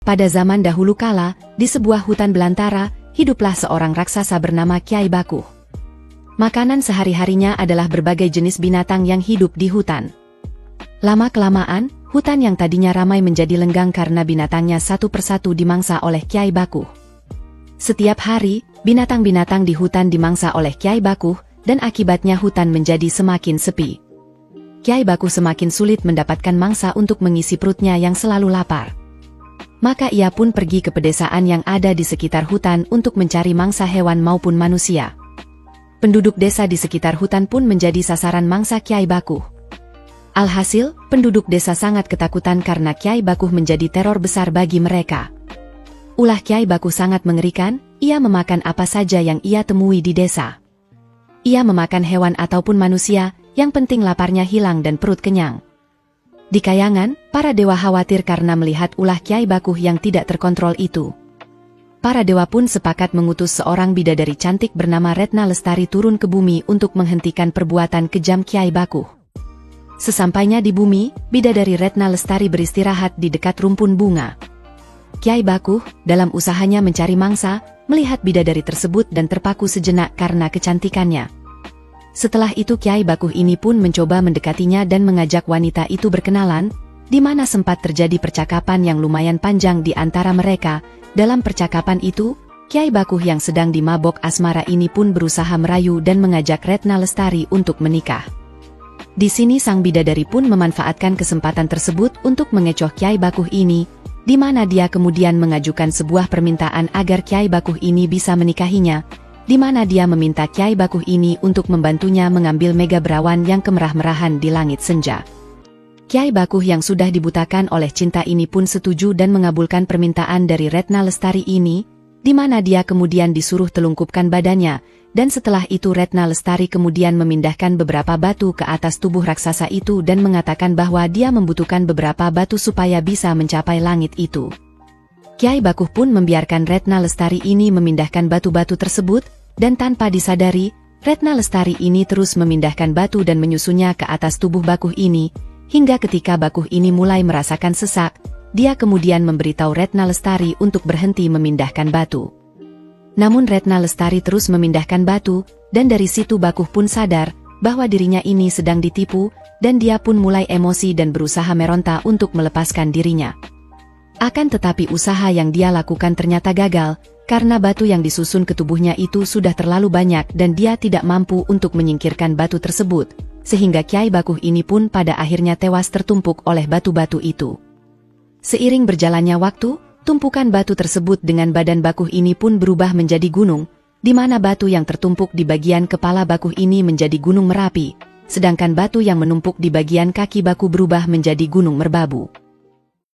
pada zaman dahulu kala, di sebuah hutan belantara, hiduplah seorang raksasa bernama Kyai Bakuh. Makanan sehari-harinya adalah berbagai jenis binatang yang hidup di hutan. Lama-kelamaan, hutan yang tadinya ramai menjadi lenggang karena binatangnya satu persatu dimangsa oleh Kyai Bakuh. Setiap hari, binatang-binatang di hutan dimangsa oleh Kyai Bakuh, dan akibatnya hutan menjadi semakin sepi. Kyai Bakuh semakin sulit mendapatkan mangsa untuk mengisi perutnya yang selalu lapar. Maka ia pun pergi ke pedesaan yang ada di sekitar hutan untuk mencari mangsa hewan maupun manusia. Penduduk desa di sekitar hutan pun menjadi sasaran mangsa Kyai Bakuh. Alhasil, penduduk desa sangat ketakutan karena Kyai Bakuh menjadi teror besar bagi mereka. Ulah Kyai Bakuh sangat mengerikan, ia memakan apa saja yang ia temui di desa. Ia memakan hewan ataupun manusia, yang penting laparnya hilang dan perut kenyang. Di kayangan, para dewa khawatir karena melihat ulah Kyai Bakuh yang tidak terkontrol itu. Para dewa pun sepakat mengutus seorang bidadari cantik bernama Retna Lestari turun ke bumi untuk menghentikan perbuatan kejam Kyai Bakuh. Sesampainya di bumi, bidadari Retna Lestari beristirahat di dekat rumpun bunga. Kyai Bakuh, dalam usahanya mencari mangsa, melihat bidadari tersebut dan terpaku sejenak karena kecantikannya. Setelah itu Kyai Bakuh ini pun mencoba mendekatinya dan mengajak wanita itu berkenalan, di mana sempat terjadi percakapan yang lumayan panjang di antara mereka. Dalam percakapan itu, Kyai Bakuh yang sedang dimabok asmara ini pun berusaha merayu dan mengajak Retna Lestari untuk menikah. Di sini sang bidadari pun memanfaatkan kesempatan tersebut untuk mengecoh Kyai Bakuh ini, di mana dia kemudian mengajukan sebuah permintaan agar Kyai Bakuh ini bisa menikahinya, di mana dia meminta Kyai Bakuh ini untuk membantunya mengambil mega berawan yang kemerah-merahan di langit senja. Kyai Bakuh yang sudah dibutakan oleh cinta ini pun setuju dan mengabulkan permintaan dari Retna Lestari ini, di mana dia kemudian disuruh telungkupkan badannya, dan setelah itu Retna Lestari kemudian memindahkan beberapa batu ke atas tubuh raksasa itu dan mengatakan bahwa dia membutuhkan beberapa batu supaya bisa mencapai langit itu. Kyai Bakuh pun membiarkan Retna Lestari ini memindahkan batu-batu tersebut, dan tanpa disadari, Retna Lestari ini terus memindahkan batu dan menyusunnya ke atas tubuh Bakuh ini, hingga ketika Bakuh ini mulai merasakan sesak, dia kemudian memberitahu Retna Lestari untuk berhenti memindahkan batu. Namun Retna Lestari terus memindahkan batu, dan dari situ Bakuh pun sadar bahwa dirinya ini sedang ditipu, dan dia pun mulai emosi dan berusaha meronta untuk melepaskan dirinya. Akan tetapi usaha yang dia lakukan ternyata gagal, karena batu yang disusun ke tubuhnya itu sudah terlalu banyak dan dia tidak mampu untuk menyingkirkan batu tersebut, sehingga Kyai Bakuh ini pun pada akhirnya tewas tertumpuk oleh batu-batu itu. Seiring berjalannya waktu, tumpukan batu tersebut dengan badan Bakuh ini pun berubah menjadi gunung, di mana batu yang tertumpuk di bagian kepala Bakuh ini menjadi gunung Merapi, sedangkan batu yang menumpuk di bagian kaki Bakuh berubah menjadi gunung Merbabu.